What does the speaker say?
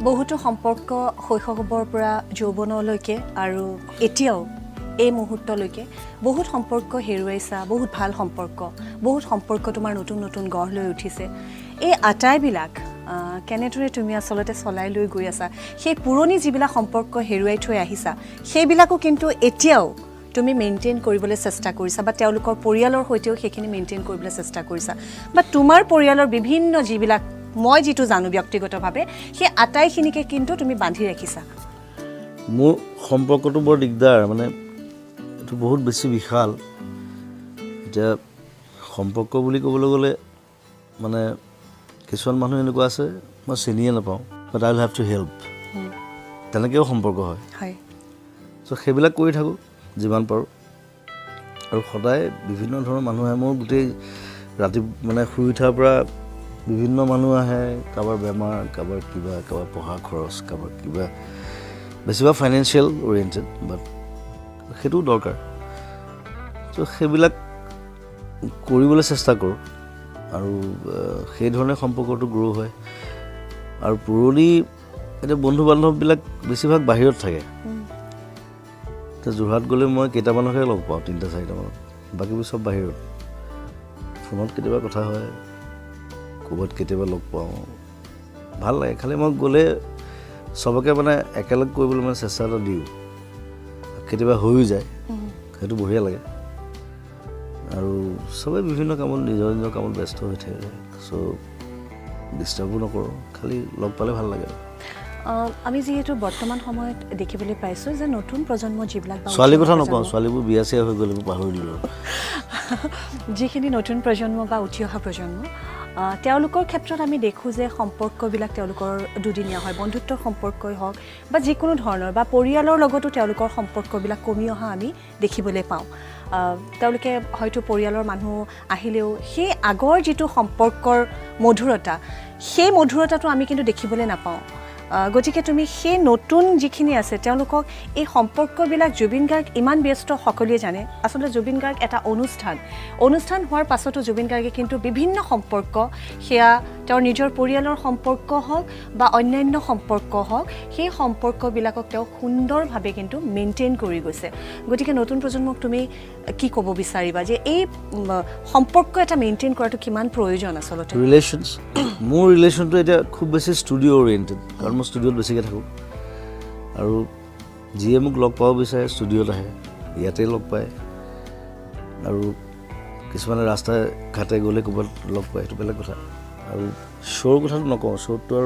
বহুতো সম্পৰ্ক শৈশৱৰ পৰা যৌৱনলৈকে আৰু এতিয়াও এই মুহূৰ্তলৈকে বহুত সম্পৰ্ক হেৰুৱাইছা বহুত ভাল সম্পৰ্ক তোমাৰ নতুন নতুন গঢ় লৈ উঠিছে এই আটাইবিলাক কেনেদৰে তুমি আসলতে চলাই লৈ গৈ আছা সেই পুৰণি যিবিলাক সম্পৰ্ক হেৰুৱাই থৈ আহিছা সেইবিলাকো কিন্তু এতিয়াও তুমি মেইনটেইন কৰিবলৈ চেষ্টা কৰিছা বা তেওঁলোকৰ পৰিয়ালৰ হৈতেও সেইখিনি মেইনটেইন কৰিবলৈ চেষ্টা কৰিছা বা তোমাৰ পৰিয়ালৰ বিভিন্ন যিবিলাক মই যেটো জানো ব্যক্তিগতভাৱে সেই আটাইখিনিকে কিন্তু তুমি বান্ধি ৰাখিছা মোৰ সম্পৰ্কটো বৰ দিগদাৰ মানে এটো বহুত বেছি বিশাল এটা সম্পৰ্ক বুলি ক'বলৈ গ'লে মানে কিছুমান মানুহ এনেকুৱা আছে মই চিনিয়ে নাপাওঁ বাট আই উইল হেভ টু হেল্প তেনেকৈও সম্পৰ্ক হয় হয় সো সেইবিলাক কৰি থাকোঁ যিমান পাৰোঁ আৰু সদায় বিভিন্ন ধৰণৰ মানুহ আহে মোৰ গোটেই ৰাতি মানে শুই উঠাৰ পৰা বিভিন্ন মানুহ আহে কাৰোবাৰ বেমাৰ কাৰোবাৰ কিবা কাৰোবাৰ পঢ়া খৰচ কাৰোবাৰ কিবা বেছিভাগ ফাইনেন্সিয়েল অৰিয়েণ্টেড বাট সেইটো দৰকাৰ তো সেইবিলাক কৰিবলৈ চেষ্টা কৰোঁ আৰু সেই ধৰণে সম্পৰ্কটো গ্ৰ' হয় আৰু পুৰণি এতিয়া বন্ধু বান্ধৱবিলাক বেছিভাগ বাহিৰত থাকে তো যোৰহাট গ'লে মই কেইটামানকহে লগ পাওঁ 3-4টামানত বাকীবোৰ চব বাহিৰত ফোনত কেতিয়াবা কথা হয় ক'ৰবাত কেতিয়াবা লগ পাওঁ ভাল লাগে খালি মই গ'লে চবকে মানে একেলগ কৰিবলৈ মানে চেষ্টা এটা দিওঁ কেতিয়াবা হৈও যায় সেইটো বঢ়িয়া লাগে আৰু চবে বিভিন্ন কামত নিজৰ নিজৰ কামত ব্যস্ত হৈ থাকে চ' ডিষ্টাৰ্বো নকৰোঁ খালি লগ পালে ভাল লাগে আমি যেহেতু বৰ্তমান সময়ত দেখিবলৈ পাইছোঁ যে নতুন প্ৰজন্ম যিবিলাক ছোৱালীৰ কথা নকওঁ ছোৱালীবোৰ বিয়া চিয়া হৈ গ'লে পাহৰি দিলোঁ যিখিনি নতুন প্ৰজন্ম বা উঠি অহা প্ৰজন্ম তেওঁলোকৰ ক্ষেত্ৰত আমি দেখোঁ যে সম্পৰ্কবিলাক তেওঁলোকৰ দুদিনীয়া হয় বন্ধুত্বৰ সম্পৰ্কই হওক বা যিকোনো ধৰণৰ বা পৰিয়ালৰ লগতো তেওঁলোকৰ সম্পৰ্কবিলাক কমি অহা আমি দেখিবলৈ পাওঁ তেওঁলোকে হয়তো পৰিয়ালৰ মানুহ আহিলেও সেই আগৰ যিটো সম্পৰ্কৰ মধুৰতা সেই মধুৰতাটো আমি কিন্তু দেখিবলৈ নাপাওঁ গতিকে তুমি সেই নতুন যিখিনি আছে তেওঁলোকক এই সম্পৰ্কবিলাক জুবিন গাৰ্গ ইমান ব্যস্ত সকলোৱে জানে আচলতে জুবিন গাৰ্গ এটা অনুষ্ঠান হোৱাৰ পাছতো জুবিন গাৰ্গে কিন্তু বিভিন্ন সম্পৰ্ক সেয়া তেওঁৰ নিজৰ পৰিয়ালৰ সম্পৰ্ক হওক বা অন্যান্য সম্পৰ্ক হওক সেই সম্পৰ্কবিলাকক তেওঁ সুন্দৰভাৱে কিন্তু মেইনটেইন কৰি গৈছে গতিকে নতুন প্ৰজন্মক তুমি কি ক'ব বিচাৰিবা যে এই সম্পৰ্ক এটা মেইনটেইন কৰাটো কিমান প্ৰয়োজন আচলতে ৰিলেশ্যনছ মোৰ ৰিলেশ্যনটো এতিয়া খুব বেছি ষ্টুডিঅ' অৰিয়েণ্টেড কাৰণ মই ষ্টুডিঅ'ত বেছিকৈ থাকোঁ আৰু যিয়ে মোক লগ পাব বিচাৰে ষ্টুডিঅ'ত আহে ইয়াতে লগ পায় আৰু কিছুমানে ৰাস্তাই ঘাটে গ'লে ক'ৰবাত লগ পায় সেইটো বেলেগ কথা আৰু শ্ব'ৰ কথাটো নকওঁ শ্ব'টো আৰু